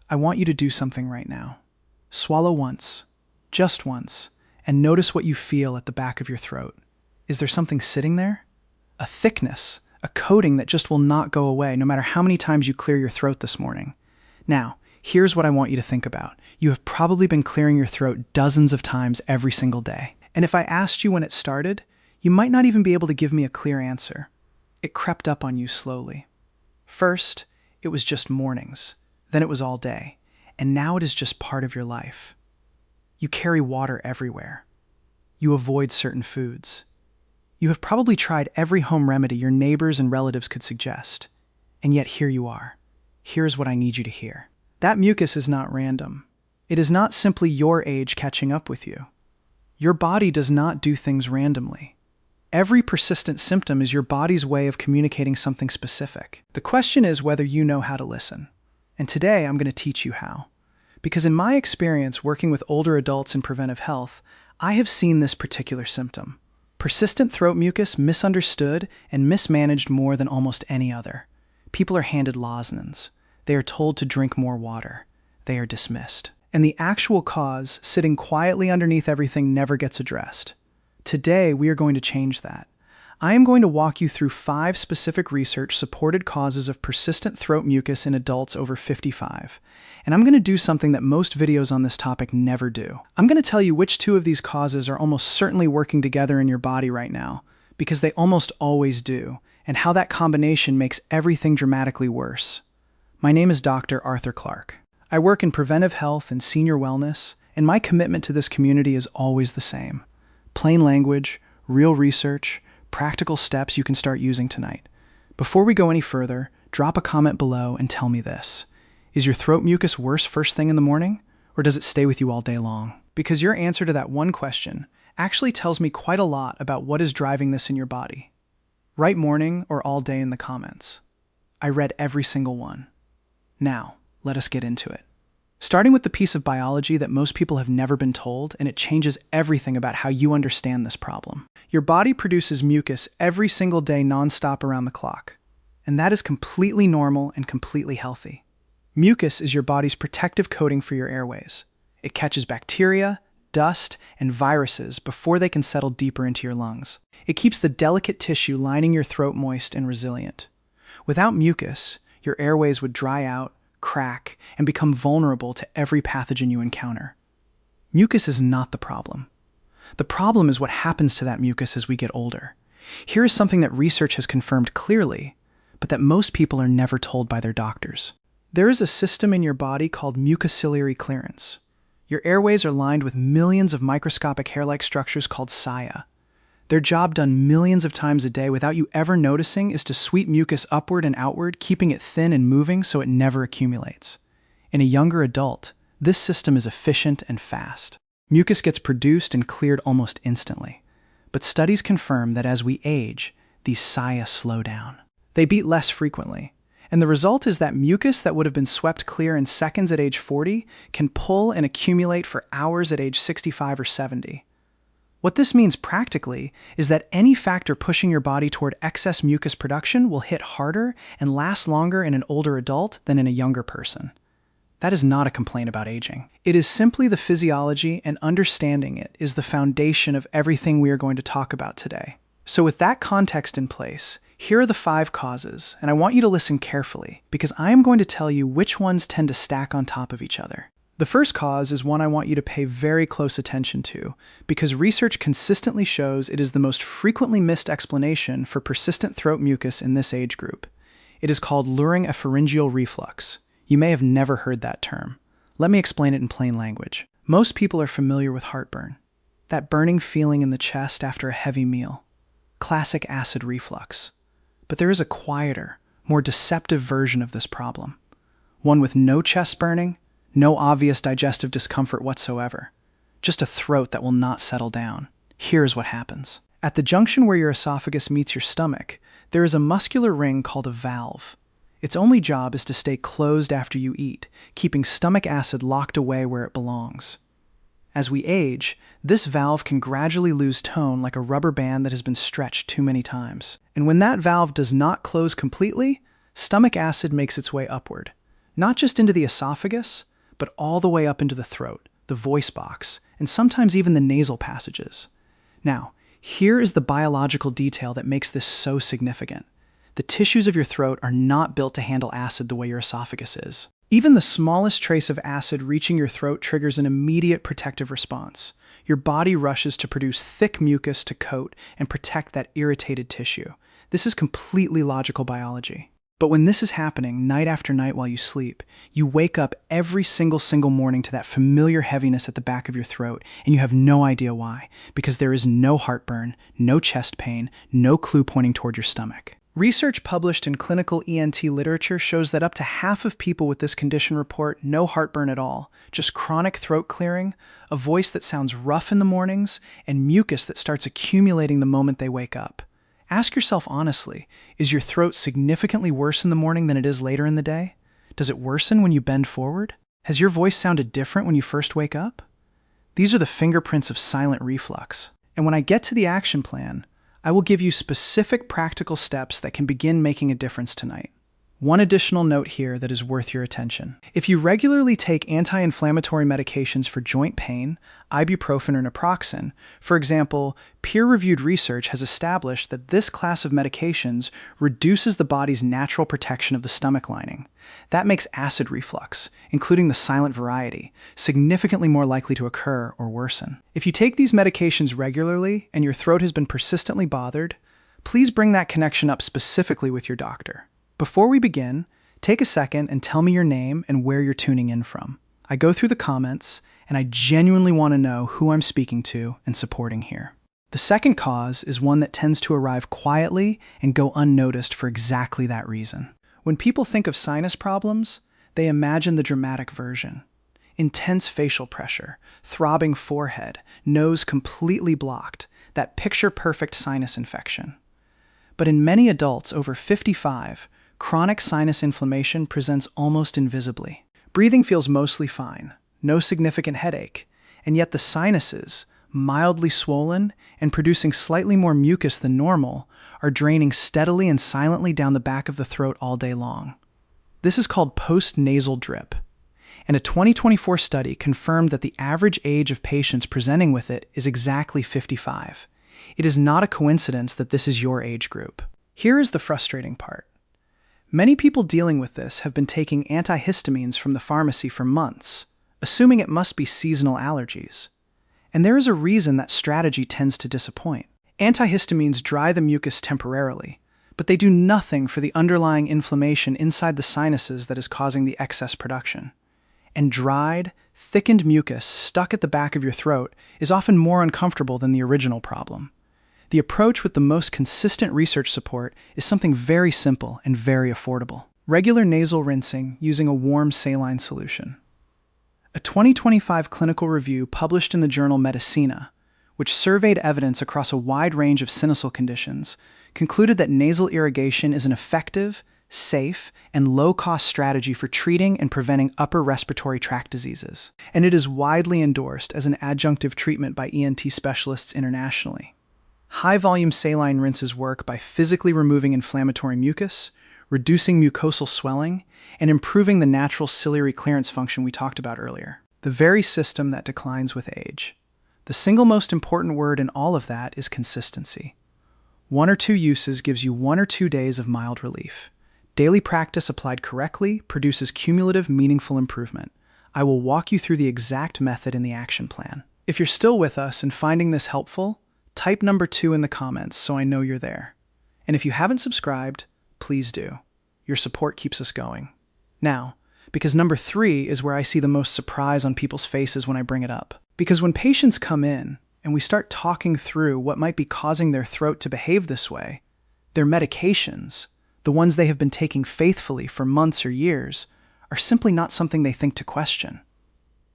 I want you to do something right now. Swallow once, just once, and notice what you feel at the back of your throat. Is there something sitting there? A thickness, a coating that just will not go away no matter how many times you clear your throat this morning. Now, here's what I want you to think about. You have probably been clearing your throat dozens of times every single day. And if I asked you when it started, you might not even be able to give me a clear answer. It crept up on you slowly. First, it was just mornings. Then it was all day. And now it is just part of your life. You carry water everywhere. You avoid certain foods. You have probably tried every home remedy your neighbors and relatives could suggest. And yet here you are. Here's what I need you to hear. That mucus is not random. It is not simply your age catching up with you. Your body does not do things randomly. Every persistent symptom is your body's way of communicating something specific. The question is whether you know how to listen. And today I'm going to teach you how. Because in my experience working with older adults in preventive health, I have seen this particular symptom. Persistent throat mucus misunderstood and mismanaged more than almost any other. People are handed lozenges. They are told to drink more water. They are dismissed. And the actual cause, sitting quietly underneath everything, never gets addressed. Today, we are going to change that. I am going to walk you through 5 specific research-supported causes of persistent throat mucus in adults over 55. And I'm going to do something that most videos on this topic never do. I'm going to tell you which 2 of these causes are almost certainly working together in your body right now, because they almost always do, and how that combination makes everything dramatically worse. My name is Dr. Arthur Clark. I work in preventive health and senior wellness, and my commitment to this community is always the same. Plain language, real research, practical steps you can start using tonight. Before we go any further, drop a comment below and tell me this. Is your throat mucus worse first thing in the morning, or does it stay with you all day long? Because your answer to that one question actually tells me quite a lot about what is driving this in your body. Write morning or all day in the comments. I read every single one. Now, let us get into it. Starting with the piece of biology that most people have never been told, and it changes everything about how you understand this problem. Your body produces mucus every single day nonstop around the clock, and that is completely normal and completely healthy. Mucus is your body's protective coating for your airways. It catches bacteria, dust, and viruses before they can settle deeper into your lungs. It keeps the delicate tissue lining your throat moist and resilient. Without mucus, your airways would dry out, crack, and become vulnerable to every pathogen you encounter. Mucus is not the problem. The problem is what happens to that mucus as we get older. Here is something that research has confirmed clearly, but that most people are never told by their doctors. There is a system in your body called mucociliary clearance. Your airways are lined with millions of microscopic hair-like structures called cilia. Their job done millions of times a day without you ever noticing is to sweep mucus upward and outward, keeping it thin and moving so it never accumulates. In a younger adult, this system is efficient and fast. Mucus gets produced and cleared almost instantly. But studies confirm that as we age, these cilia slow down. They beat less frequently. And the result is that mucus that would have been swept clear in seconds at age 40 can pull and accumulate for hours at age 65 or 70. What this means practically is that any factor pushing your body toward excess mucus production will hit harder and last longer in an older adult than in a younger person. That is not a complaint about aging. It is simply the physiology, and understanding it is the foundation of everything we are going to talk about today. So with that context in place, here are the 5 causes, and I want you to listen carefully because I am going to tell you which ones tend to stack on top of each other. The first cause is one I want you to pay very close attention to, because research consistently shows it is the most frequently missed explanation for persistent throat mucus in this age group. It is called laryngopharyngeal reflux. You may have never heard that term. Let me explain it in plain language. Most people are familiar with heartburn, that burning feeling in the chest after a heavy meal. Classic acid reflux. But there is a quieter, more deceptive version of this problem. One with no chest burning, no obvious digestive discomfort whatsoever. Just a throat that will not settle down. Here's what happens. At the junction where your esophagus meets your stomach, there is a muscular ring called a valve. Its only job is to stay closed after you eat, keeping stomach acid locked away where it belongs. As we age, this valve can gradually lose tone like a rubber band that has been stretched too many times. And when that valve does not close completely, stomach acid makes its way upward. not just into the esophagus, but all the way up into the throat, the voice box, and sometimes even the nasal passages. Now, here is the biological detail that makes this so significant. The tissues of your throat are not built to handle acid the way your esophagus is. Even the smallest trace of acid reaching your throat triggers an immediate protective response. Your body rushes to produce thick mucus to coat and protect that irritated tissue. This is completely logical biology. But when this is happening night after night while you sleep, you wake up every single morning to that familiar heaviness at the back of your throat, and you have no idea why, because there is no heartburn, no chest pain, no clue pointing toward your stomach. Research published in clinical ENT literature shows that up to half of people with this condition report no heartburn at all, just chronic throat clearing, a voice that sounds rough in the mornings, and mucus that starts accumulating the moment they wake up. Ask yourself honestly, is your throat significantly worse in the morning than it is later in the day? Does it worsen when you bend forward? Has your voice sounded different when you first wake up? These are the fingerprints of silent reflux. And when I get to the action plan, I will give you specific practical steps that can begin making a difference tonight. One additional note here that is worth your attention. If you regularly take anti-inflammatory medications for joint pain, ibuprofen or naproxen, for example, peer-reviewed research has established that this class of medications reduces the body's natural protection of the stomach lining. That makes acid reflux, including the silent variety, significantly more likely to occur or worsen. If you take these medications regularly and your throat has been persistently bothered, please bring that connection up specifically with your doctor. Before we begin, take a second and tell me your name and where you're tuning in from. I go through the comments, and I genuinely want to know who I'm speaking to and supporting here. The second cause is one that tends to arrive quietly and go unnoticed for exactly that reason. When people think of sinus problems, they imagine the dramatic version. Intense facial pressure, throbbing forehead, nose completely blocked, that picture-perfect sinus infection. But in many adults over 55, chronic sinus inflammation presents almost invisibly. Breathing feels mostly fine, no significant headache, and yet the sinuses, mildly swollen and producing slightly more mucus than normal, are draining steadily and silently down the back of the throat all day long. This is called post-nasal drip, and a 2024 study confirmed that the average age of patients presenting with it is exactly 55. It is not a coincidence that this is your age group. Here is the frustrating part. Many people dealing with this have been taking antihistamines from the pharmacy for months, assuming it must be seasonal allergies. And there is a reason that strategy tends to disappoint. Antihistamines dry the mucus temporarily, but they do nothing for the underlying inflammation inside the sinuses that is causing the excess production. And dried, thickened mucus stuck at the back of your throat is often more uncomfortable than the original problem. The approach with the most consistent research support is something very simple and very affordable. Regular nasal rinsing using a warm saline solution. A 2025 clinical review published in the journal Medicina, which surveyed evidence across a wide range of sinusal conditions, concluded that nasal irrigation is an effective, safe, and low-cost strategy for treating and preventing upper respiratory tract diseases. And it is widely endorsed as an adjunctive treatment by ENT specialists internationally. High-volume saline rinses work by physically removing inflammatory mucus, reducing mucosal swelling, and improving the natural ciliary clearance function we talked about earlier. The very system that declines with age. The single most important word in all of that is consistency. 1 or 2 uses gives you 1 or 2 days of mild relief. Daily practice applied correctly produces cumulative, meaningful improvement. I will walk you through the exact method in the action plan. If you're still with us and finding this helpful, type number 2 in the comments so I know you're there. And if you haven't subscribed, please do. Your support keeps us going. Now, because number 3 is where I see the most surprise on people's faces when I bring it up. Because when patients come in and we start talking through what might be causing their throat to behave this way, their medications, the ones they have been taking faithfully for months or years, are simply not something they think to question.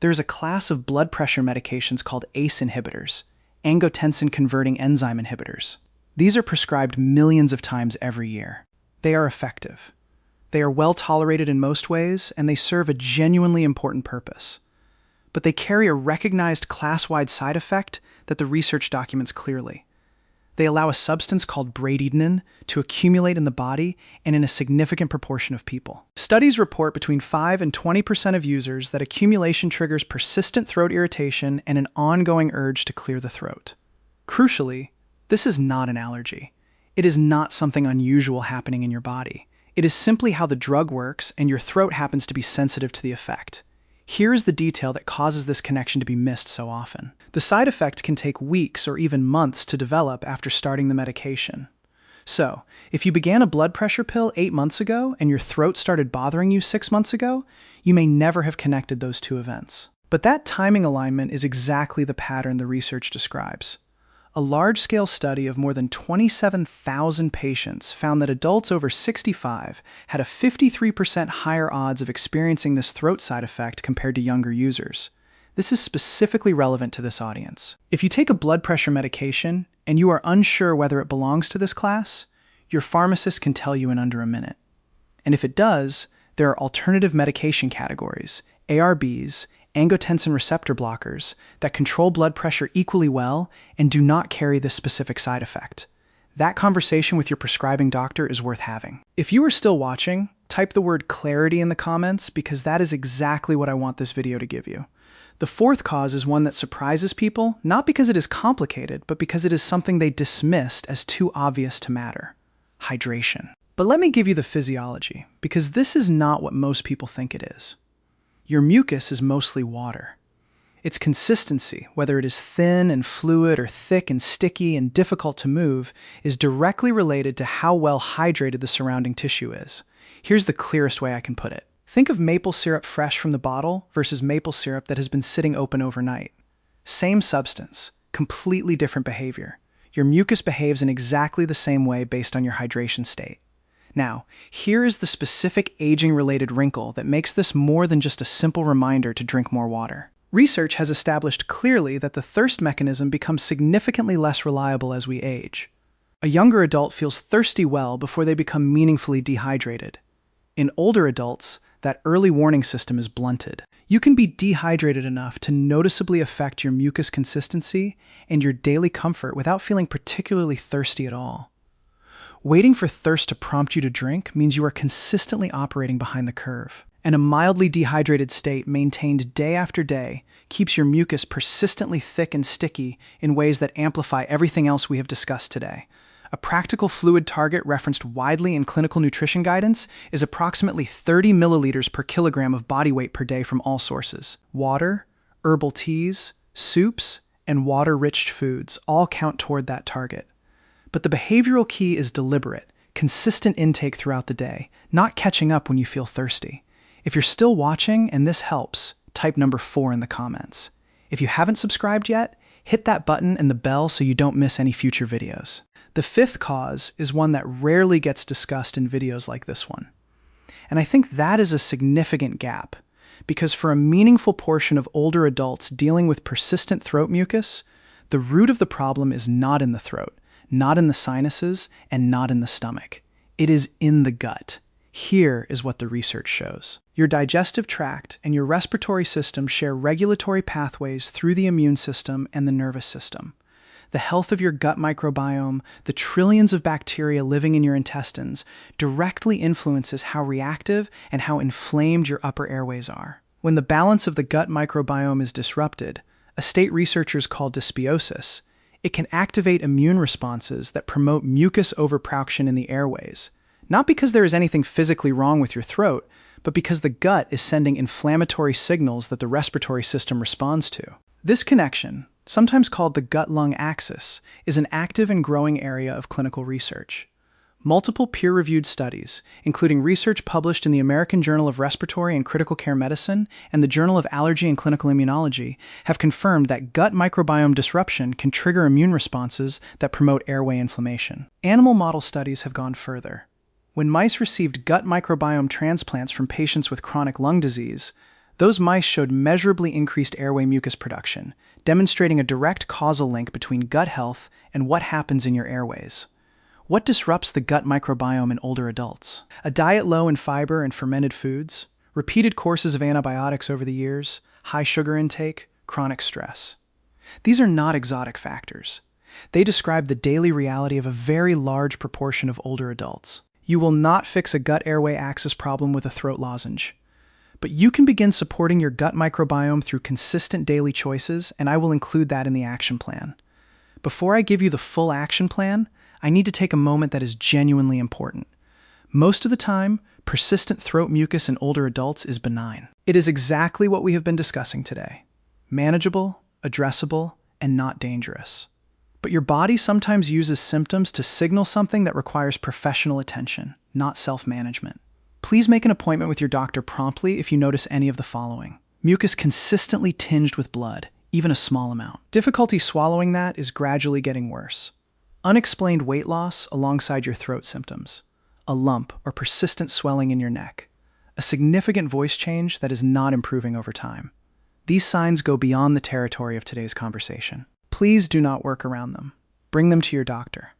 There is a class of blood pressure medications called ACE inhibitors, angiotensin-converting enzyme inhibitors. These are prescribed millions of times every year. They are effective. They are well tolerated in most ways, and they serve a genuinely important purpose. But they carry a recognized class-wide side effect that the research documents clearly. They allow a substance called bradydinin to accumulate in the body and in a significant proportion of people. Studies report between 5 and 20% of users that accumulation triggers persistent throat irritation and an ongoing urge to clear the throat. Crucially, this is not an allergy. It is not something unusual happening in your body. It is simply how the drug works, and your throat happens to be sensitive to the effect. Here is the detail that causes this connection to be missed so often. The side effect can take weeks or even months to develop after starting the medication. So, if you began a blood pressure pill 8 months ago and your throat started bothering you 6 months ago, you may never have connected those two events. But that timing alignment is exactly the pattern the research describes. A large-scale study of more than 27,000 patients found that adults over 65 had a 53% higher odds of experiencing this throat side effect compared to younger users. This is specifically relevant to this audience. If you take a blood pressure medication and you are unsure whether it belongs to this class, your pharmacist can tell you in under a minute. And if it does, there are alternative medication categories, ARBs, angiotensin receptor blockers, that control blood pressure equally well and do not carry this specific side effect. That conversation with your prescribing doctor is worth having. If you are still watching, type the word clarity in the comments because that is exactly what I want this video to give you. The fourth cause is one that surprises people, not because it is complicated, but because it is something they dismissed as too obvious to matter: hydration. But let me give you the physiology, because this is not what most people think it is. Your mucus is mostly water. Its consistency, whether it is thin and fluid or thick and sticky and difficult to move, is directly related to how well hydrated the surrounding tissue is. Here's the clearest way I can put it. Think of maple syrup fresh from the bottle versus maple syrup that has been sitting open overnight. Same substance, completely different behavior. Your mucus behaves in exactly the same way based on your hydration state. Now, here is the specific aging-related wrinkle that makes this more than just a simple reminder to drink more water. Research has established clearly that the thirst mechanism becomes significantly less reliable as we age. A younger adult feels thirsty well before they become meaningfully dehydrated. In older adults, that early warning system is blunted. You can be dehydrated enough to noticeably affect your mucus consistency and your daily comfort without feeling particularly thirsty at all. Waiting for thirst to prompt you to drink means you are consistently operating behind the curve. And a mildly dehydrated state maintained day after day keeps your mucus persistently thick and sticky in ways that amplify everything else we have discussed today. A practical fluid target referenced widely in clinical nutrition guidance is approximately 30 milliliters per kilogram of body weight per day from all sources. Water, herbal teas, soups, and water-rich foods all count toward that target. But the behavioral key is deliberate, consistent intake throughout the day, not catching up when you feel thirsty. If you're still watching and this helps, type number 4 in the comments. If you haven't subscribed yet, hit that button and the bell so you don't miss any future videos. The fifth cause is one that rarely gets discussed in videos like this one. And I think that is a significant gap, because for a meaningful portion of older adults dealing with persistent throat mucus, the root of the problem is not in the throat, not in the sinuses, and not in the stomach. It is in the gut. Here is what the research shows. Your digestive tract and your respiratory system share regulatory pathways through the immune system and the nervous system. The health of your gut microbiome, the trillions of bacteria living in your intestines, directly influences how reactive and how inflamed your upper airways are. When the balance of the gut microbiome is disrupted, a state researchers call dysbiosis, it can activate immune responses that promote mucus overproduction in the airways. Not because there is anything physically wrong with your throat, but because the gut is sending inflammatory signals that the respiratory system responds to. This connection, sometimes called the gut-lung axis, is an active and growing area of clinical research. Multiple peer-reviewed studies, including research published in the American Journal of Respiratory and Critical Care Medicine and the Journal of Allergy and Clinical Immunology, have confirmed that gut microbiome disruption can trigger immune responses that promote airway inflammation. Animal model studies have gone further. When mice received gut microbiome transplants from patients with chronic lung disease, those mice showed measurably increased airway mucus production, demonstrating a direct causal link between gut health and what happens in your airways. What disrupts the gut microbiome in older adults? A diet low in fiber and fermented foods, repeated courses of antibiotics over the years, high sugar intake, chronic stress. These are not exotic factors. They describe the daily reality of a very large proportion of older adults. You will not fix a gut-airway axis problem with a throat lozenge, but you can begin supporting your gut microbiome through consistent daily choices, and I will include that in the action plan. Before I give you the full action plan, I need to take a moment that is genuinely important. Most of the time, persistent throat mucus in older adults is benign. It is exactly what we have been discussing today: manageable, addressable, and not dangerous. But your body sometimes uses symptoms to signal something that requires professional attention, not self-management. Please make an appointment with your doctor promptly if you notice any of the following: mucus consistently tinged with blood, even a small amount. Difficulty swallowing that is gradually getting worse. Unexplained weight loss alongside your throat symptoms. A lump or persistent swelling in your neck. A significant voice change that is not improving over time. These signs go beyond the territory of today's conversation. Please do not work around them. Bring them to your doctor.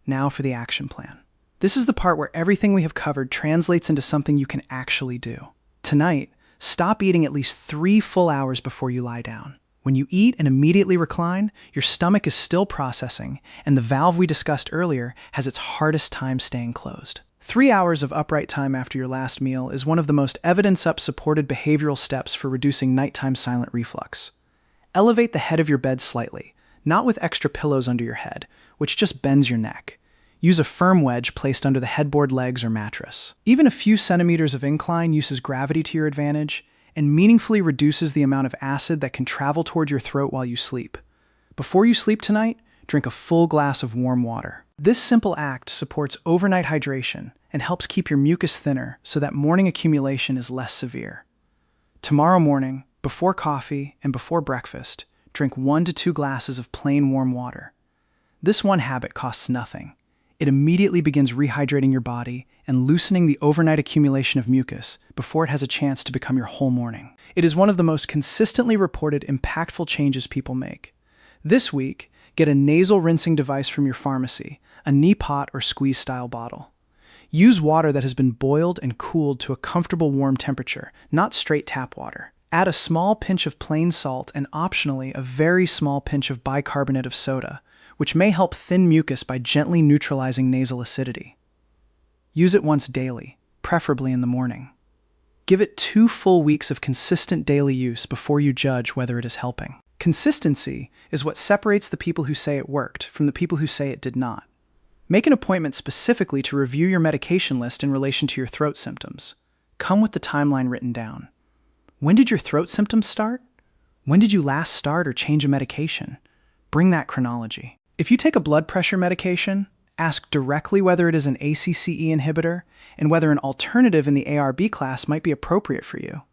Now for the action plan. This is the part where everything we have covered translates into something you can actually do. Tonight, stop eating at least 3 full hours before you lie down. When you eat and immediately recline, your stomach is still processing, and the valve we discussed earlier has its hardest time staying closed. 3 hours of upright time after your last meal is one of the most evidence-supported behavioral steps for reducing nighttime silent reflux. Elevate the head of your bed slightly, not with extra pillows under your head, which just bends your neck. Use a firm wedge placed under the headboard legs or mattress. Even a few centimeters of incline uses gravity to your advantage and meaningfully reduces the amount of acid that can travel toward your throat while you sleep. Before you sleep tonight, drink a full glass of warm water. This simple act supports overnight hydration and helps keep your mucus thinner so that morning accumulation is less severe. Tomorrow morning, before coffee and before breakfast, drink 1 to 2 glasses of plain warm water. This one habit costs nothing. It immediately begins rehydrating your body and loosening the overnight accumulation of mucus before it has a chance to become your whole morning. It is one of the most consistently reported impactful changes people make. This week, get a nasal rinsing device from your pharmacy, a knee pot or squeeze-style bottle. Use water that has been boiled and cooled to a comfortable warm temperature, not straight tap water. Add a small pinch of plain salt and optionally a very small pinch of bicarbonate of soda, which may help thin mucus by gently neutralizing nasal acidity. Use it once daily, preferably in the morning. Give it 2 full weeks of consistent daily use before you judge whether it is helping. Consistency is what separates the people who say it worked from the people who say it did not. Make an appointment specifically to review your medication list in relation to your throat symptoms. Come with the timeline written down. When did your throat symptoms start? When did you last start or change a medication? Bring that chronology. If you take a blood pressure medication, ask directly whether it is an ACCE inhibitor and whether an alternative in the ARB class might be appropriate for you.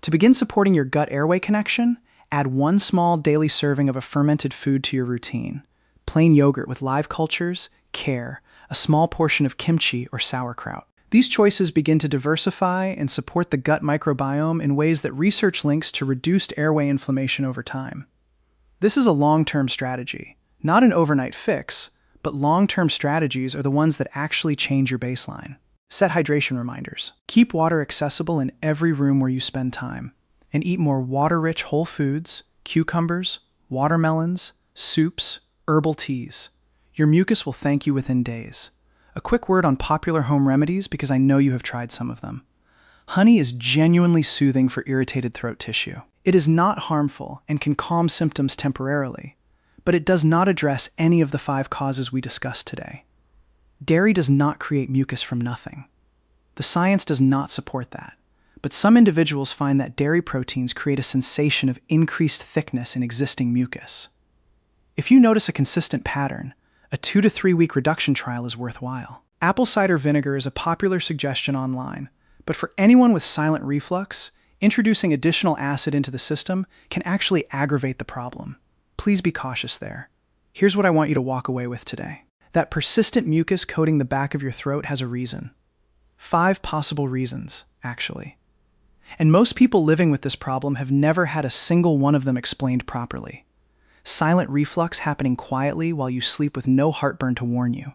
To begin supporting your gut-airway connection, add 1 small daily serving of a fermented food to your routine. Plain yogurt with live cultures, care, a small portion of kimchi or sauerkraut. These choices begin to diversify and support the gut microbiome in ways that research links to reduced airway inflammation over time. This is a long-term strategy, not an overnight fix, but long-term strategies are the ones that actually change your baseline. Set hydration reminders. Keep water accessible in every room where you spend time, and eat more water-rich whole foods, cucumbers, watermelons, soups, herbal teas. Your mucus will thank you within days. A quick word on popular home remedies because I know you have tried some of them. Honey is genuinely soothing for irritated throat tissue. It is not harmful and can calm symptoms temporarily, but it does not address any of the 5 causes we discussed today. Dairy does not create mucus from nothing. The science does not support that, but some individuals find that dairy proteins create a sensation of increased thickness in existing mucus. If you notice a consistent pattern, a 2 to 3 week reduction trial is worthwhile. Apple cider vinegar is a popular suggestion online, but for anyone with silent reflux, introducing additional acid into the system can actually aggravate the problem. Please be cautious there. Here's what I want you to walk away with today. That persistent mucus coating the back of your throat has a reason. 5 possible reasons, actually. And most people living with this problem have never had a single one of them explained properly. Silent reflux happening quietly while you sleep with no heartburn to warn you.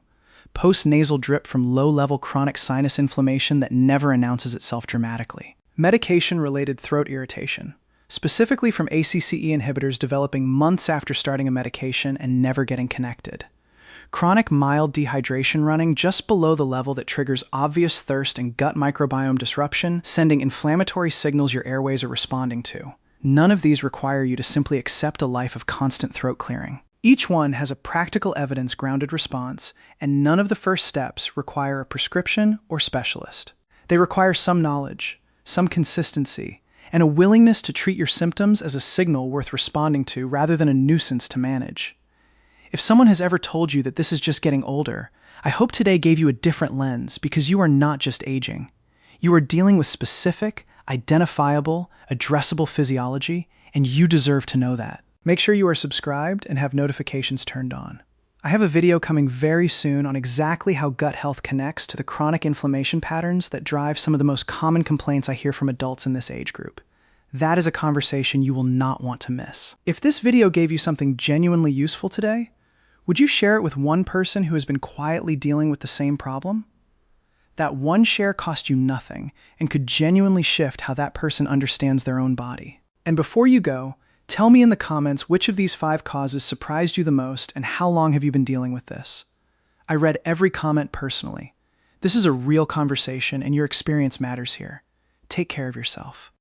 Post-nasal drip from low-level chronic sinus inflammation that never announces itself dramatically. Medication-related throat irritation. specifically from ACCE inhibitors developing months after starting a medication and never getting connected. Chronic mild dehydration running just below the level that triggers obvious thirst and gut microbiome disruption, sending inflammatory signals your airways are responding to. None of these require you to simply accept a life of constant throat clearing. Each one has a practical evidence-grounded response, and none of the first steps require a prescription or specialist. They require some knowledge, some consistency, and a willingness to treat your symptoms as a signal worth responding to rather than a nuisance to manage. If someone has ever told you that this is just getting older, I hope today gave you a different lens because you are not just aging. You are dealing with specific, identifiable, addressable physiology, and you deserve to know that. Make sure you are subscribed and have notifications turned on. I have a video coming very soon on exactly how gut health connects to the chronic inflammation patterns that drive some of the most common complaints I hear from adults in this age group. That is a conversation you will not want to miss. If this video gave you something genuinely useful today, would you share it with one person who has been quietly dealing with the same problem? That one share cost you nothing and could genuinely shift how that person understands their own body. And before you go, tell me in the comments which of these 5 causes surprised you the most and how long have you been dealing with this? I read every comment personally. This is a real conversation and your experience matters here. Take care of yourself.